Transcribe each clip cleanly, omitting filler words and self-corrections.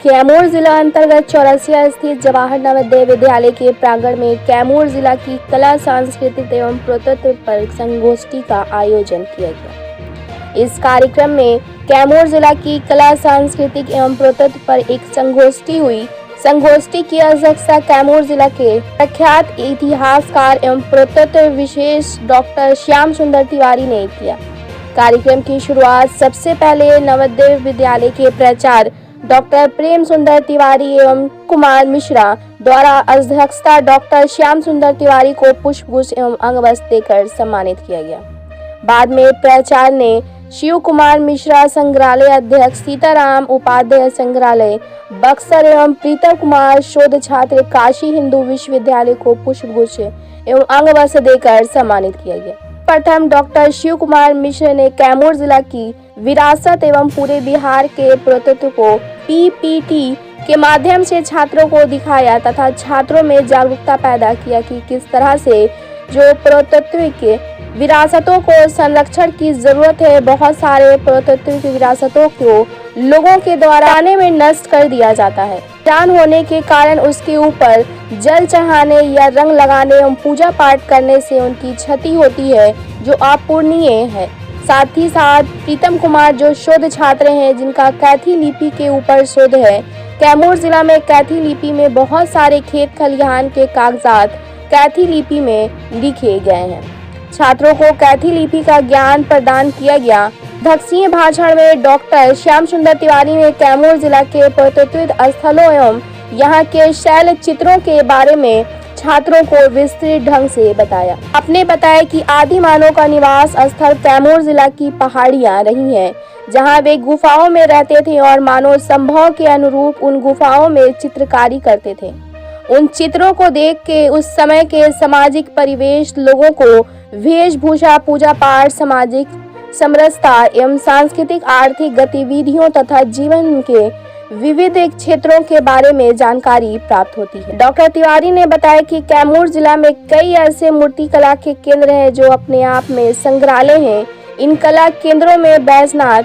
कैमूर जिला अंतर्गत चौरसिया स्थित जवाहर नवोदय विद्यालय के प्रांगण में कैमूर जिला की कला, सांस्कृतिक एवं पुरातत्व पर संगोष्ठी का आयोजन किया गया। इस कार्यक्रम में कैमूर जिला की कला, सांस्कृतिक एवं पुरातत्व पर एक संगोष्ठी हुई। संगोष्ठी की अध्यक्षता कैमूर जिला के प्रख्यात इतिहासकार एवं पुरातत्व विशेष डॉक्टर श्याम सुंदर तिवारी ने किया। कार्यक्रम की शुरुआत सबसे पहले नवोदय विद्यालय के प्राचार्य डॉक्टर प्रेम सुंदर तिवारी एवं कुमार मिश्रा द्वारा अध्यक्षता डॉक्टर श्याम सुंदर तिवारी को पुष्पगुच्छ एवं अंगवस्त्र देकर सम्मानित किया गया। बाद में प्राचार्य ने शिव कुमार मिश्रा संग्रहालय अध्यक्ष, सीताराम उपाध्याय संग्रहालय बक्सर एवं प्रीतम कुमार शोध छात्र काशी हिंदू विश्वविद्यालय को पुष्पगुच्छ एवं अंगवस्त्र देकर सम्मानित किया गया। प्रथम डॉक्टर शिव कुमार मिश्र ने कैमूर जिला की विरासत एवं पूरे बिहार के पुरातत्व को पीपीटी के माध्यम से छात्रों को दिखाया तथा छात्रों में जागरूकता पैदा किया कि किस तरह से जो पुरातात्विक विरासतों को संरक्षण की जरूरत है। बहुत सारे पुरातात्विक विरासतों को लोगों के द्वारा आने में नष्ट कर दिया जाता है। जान होने के कारण उसके ऊपर जल चढ़ाने या रंग लगाने एवं पूजा पाठ करने से उनकी क्षति होती है, जो अपूरणीय है। साथ ही साथ प्रीतम कुमार जो शोध छात्र हैं, जिनका कैथी लिपि के ऊपर शोध है। कैमूर जिला में कैथी लिपि में बहुत सारे खेत खलिहान के कागजात कैथी लिपि में लिखे गए हैं। छात्रों को कैथी लिपि का ज्ञान प्रदान किया गया। अध्यक्षीय भाषण में डॉक्टर श्याम सुंदर तिवारी ने कैमूर जिला के पुरातत्विक स्थलों एवं यहाँ के शैल चित्रों के बारे में छात्रों को विस्तृत ढंग से बताया। आपने बताया कि आदि मानव का निवास स्थल कैमूर जिला की पहाड़ियां रही हैं, जहां वे गुफाओं में रहते थे और मानव संभव के अनुरूप उन गुफाओं में चित्रकारी करते थे। उन चित्रों को देख के उस समय के सामाजिक परिवेश, लोगों को वेशभूषा, पूजा पाठ, सामाजिक समरसता एवं सांस्कृतिक आर्थिक गतिविधियों तथा जीवन के विविध क्षेत्रों के बारे में जानकारी प्राप्त होती है। डॉक्टर तिवारी ने बताया कि कैमूर जिला में कई ऐसे मूर्ति कला के केंद्र हैं जो अपने आप में संग्रहालय हैं। इन कला केंद्रों में बैजनाथ,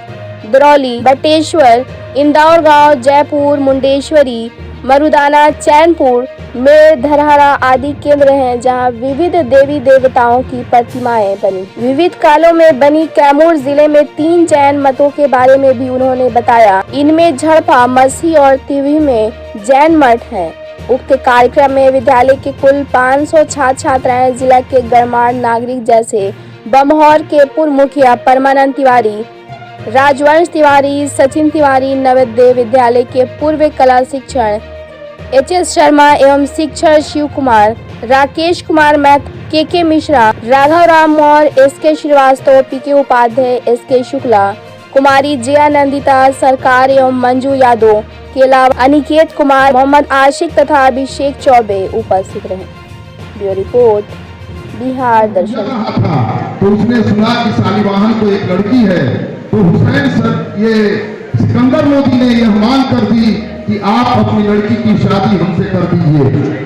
दरौली, बटेश्वर, इंदौर गांव, जयपुर, मुंडेश्वरी, मरुदाना, चैनपुर में धरहरा आदि केंद्र हैं, जहां विविध देवी देवताओं की प्रतिमाएं बनी। विविध कालों में बनी कैमूर जिले में 3 जैन मतों के बारे में भी उन्होंने बताया। इनमें झड़पा, मसी और तिवी में जैन मठ है। उक्त कार्यक्रम में विद्यालय के कुल 500 छात्र छात्राएं जिला के गणमान्य नागरिक जैसे बमहौर के पूर्व मुखिया परमानंद तिवारी, राजवंश तिवारी, सचिन तिवारी, नवोदय विद्यालय के पूर्व कला शिक्षण एच.एस. शर्मा एवं शिक्षक Shiv Kumar, Rakesh Kumar Mahato, K Mishra, Raghav Ram Maurya, S K. Srivastava, P K. Upadhyay, S K. Shukla, Kumari Jaya Nandita Sarkar एवं मंजू यादव के अलावा अनिकेत कुमार, मोहम्मद आशिक तथा अभिषेक चौबे उपस्थित रहे। ब्यूरो रिपोर्ट, बिहार दर्शन। तो उसने सुना कि शालिवाहन को एक लड़की है, तो हुसैन सर ये सिकंदर लोदी ने यह मांग कर दी कि आप अपनी लड़की की शादी हमसे कर दीजिए।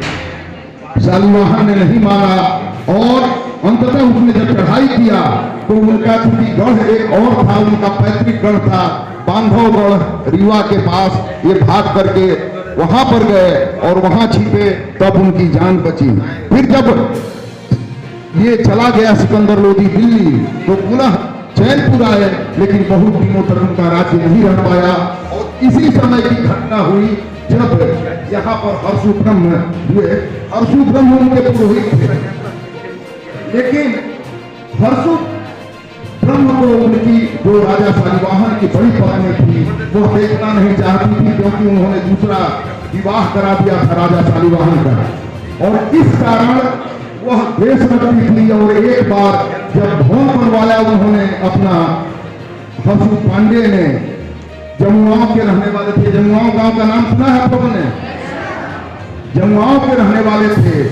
शालिवाहन ने नहीं माना और अंततः उसने जब चढ़ाई किया तो उनका चूंकि गढ़ एक और था, उनका पैतृक गढ़ था बांधवगढ़ रीवा के पास, ये भाग करके वहां पर गए और वहां छिपे, तब उनकी जान बची। फिर जब ये चला गया सिकंदर लोदी दिल्ली, तो पुनः चैनपुर आए, लेकिन बहुत दिनों तक उनका राज्य नहीं रह पाया। और इसी समय की घटना हुई जब यहाँ पर हर्षु ब्रह्म हुए। हर्षु ब्रह्म उनके पुरोहित थे, लेकिन हर्षु ब्रह्म को उनकी जो राजा शालिवाहन की बड़ी पत्नी थी वो देखना नहीं चाहती थी, क्योंकि उन्होंने दूसरा विवाह करा दिया था राजा शालिवाहन का, और इस कारण वह देश रखती थी। और एक बार जब भवन बनवाया उन्होंने अपना, हर्षु पांडे ने, जमुआओं के रहने वाले थे, जमुआओं गांव का नाम सुना है आप लोगों ने? जमुआओं के रहने वाले थे,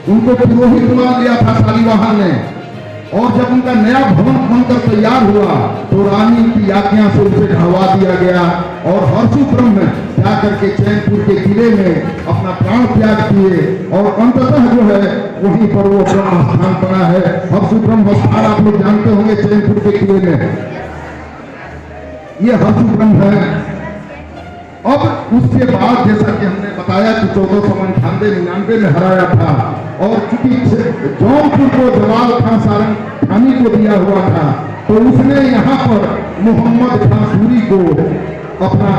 उनको पुरोहित मान लिया था शालिवाहन ने। और जब उनका नया भवन बनकर तैयार हुआ तो रानी की आज्ञा से उसे ढहवा दिया गया और हर्षु ब्रह्म जाकर के चैनपुर के किले में अपना प्राण त्याग किए और अंततः जो है वहीं पर वो ब्रह्म स्थान बना है। हर्षु ब्रह्म स्थान आप लोग जानते होंगे चैनपुर के किले में, ये हर्षु ब्रह्म है। अब उसके बाद जैसा कि हमने बताया कि 1498-99 में हराया था, और चूंकि जौनपुर को जवाल खां सारंग थानी को दिया हुआ था, तो उसने यहाँ पर मोहम्मद खां सूरी को अपना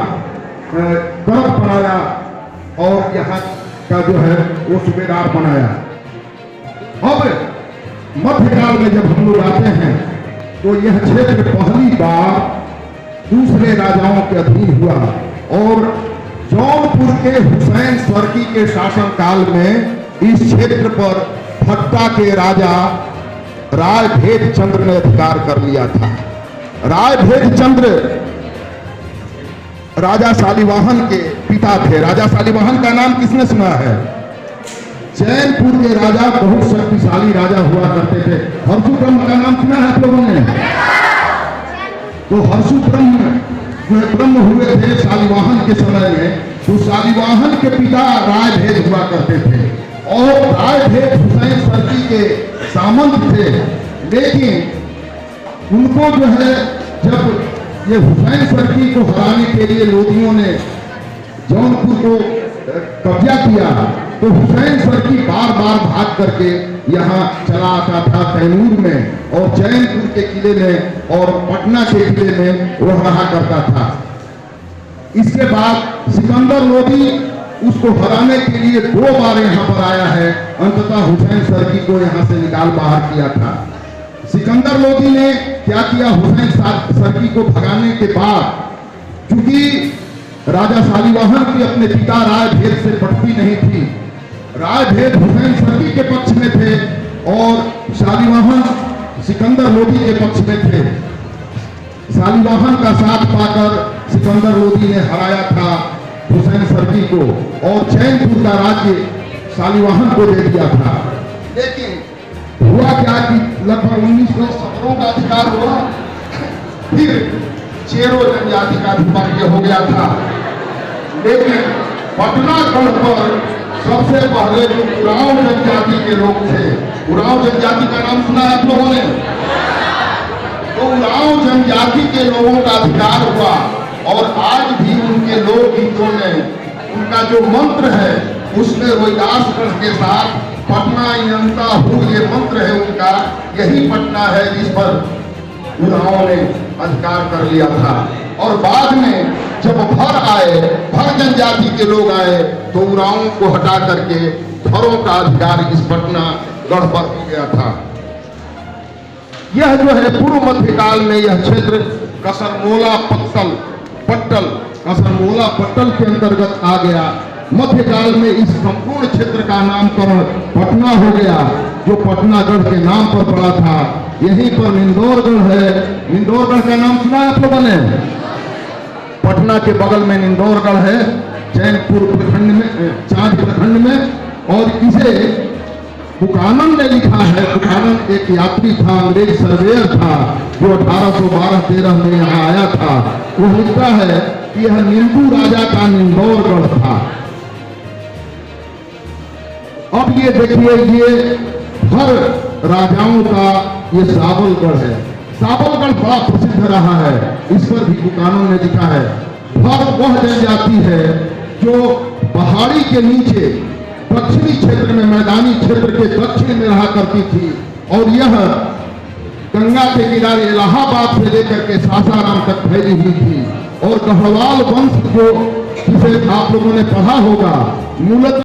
गर्व बनाया और यहाँ का जो है वो सूबेदार बनाया। अब मध्यकाल में जब हम लोग आते हैं तो यह क्षेत्र पहली बार दूसरे राजाओं के अधीन हुआ, और जौनपुर के हुसैन स्वर्की के शासनकाल में इस क्षेत्र पर भट्टा के राजा राय भेद चंद्र ने अधिकार कर लिया था। राय भेद चंद्र राजा शालिवाहन के पिता थे। राजा शालिवाहन का नाम किसने सुना है? चैनपुर के राजा बहुत शक्तिशाली राजा हुआ करते थे। हर्षु ब्रह्म का नाम सुना है आप लोगों ने? तो हर्षु ब्रह्म हुए थे शालिवाहन के समय में। तो शालिवाहन के पिता राय भेद हुआ करते थे, और राय भेद हुसैन स्वर्की के सामंत थे। लेकिन उनको जो है, जब ये हुसैन स्वर्की को हराने के लिए लोधियों ने जौनपुर को कब्जा किया, तो हुसैन स्वर्की बार बार भाग करके यहाँ चला आता था कैमूर में, और चैनपुर के किले में और पटना के किले में वह रहा करता था। इसके बाद सिकंदर लोधी उसको हराने के लिए 2 बार यहाँ पर आया है। अंततः हुसैन स्वर्की को यहाँ से निकाल बाहर किया था। सिकंदर लोधी ने क्या किया? हुसैन स्वर्की को भगाने के बाद, चूंकि राजा शालिवाहन की अपने पिता राय भेद से पटती नहीं थी, राय भेद हुसैन स्वर्की के पक्ष में थे और शालिवाहन सिकंदर लोधी के पक्ष में थे। शालिवाहन का साथ पाकर सिकंदर लोधी ने हराया था हुसैन स्वर्की को, और चैनपुर का राज्य शालिवाहन को दे दिया था। लेकिन हुआ क्या कि लगभग 1917 का अधिकार हुआ, फिर चेरो जनजाति का अधिकार हो गया था। लेकिन पटना गढ़ पर सबसे पहले जो उरांव जनजाति के लोग थे, उरांव जनजाति का नाम सुना है आप लोगों ने? तो उरांव जनजाति के लोगों का अधिकार हुआ, और आज भी उनके लोकगीतों में उनका जो मंत्र है उसमें रोहिदासगढ़ के साथ पटना इनंता हूँ, ये मंत्र है उनका। यही पटना है जिस पर उरांव ने अधिकार कर लिया था। और बाद में जब भर जनजाति के लोग आए, तो उरांव को हटा करके भरों का अधिकार इस पटना गढ़ पर हो गया था। यह जो है पूर्व मध्यकाल में यह क्षेत्र कसरमोला पट्टल के अंतर्गत आ गया। मध्यकाल में इस संपूर्ण क्षेत्र का नामकरण पटना हो गया, जो पटनागढ़ के नाम पर पड़ा था। यहीं पर निंदौरगढ़ है। निंदौरगढ़ का नाम सुना है आप लोगों ने? पटना के बगल में निंदौरगढ़ है, चैनपुर प्रखंड में, चांद प्रखंड में। और इसे बुकानन ने लिखा है। बुकानन एक यात्री था, अंग्रेज सर्वेयर था, जो 1812-13 में यहाँ आया था। वो लिखता है कि यह निंदू राजा का निंदौरगढ़ था। अब ये देखिए, ये हर राजाओं का ये सावलगढ़ है। सावलगढ़ बड़ा प्रसिद्ध रहा है, इस पर भी बुकानन ने लिखा है। भर वह जनजाति है जो पहाड़ी के नीचे दक्षिणी क्षेत्र में, मैदानी क्षेत्र के दक्षिण में रहा करती थी, और यह गंगा के किनारे इलाहाबाद से लेकर के सासाराम तक फैली हुई थी। और गढ़वाल वंश जो जिसे आप लोगों ने पढ़ा होगा, मूलतः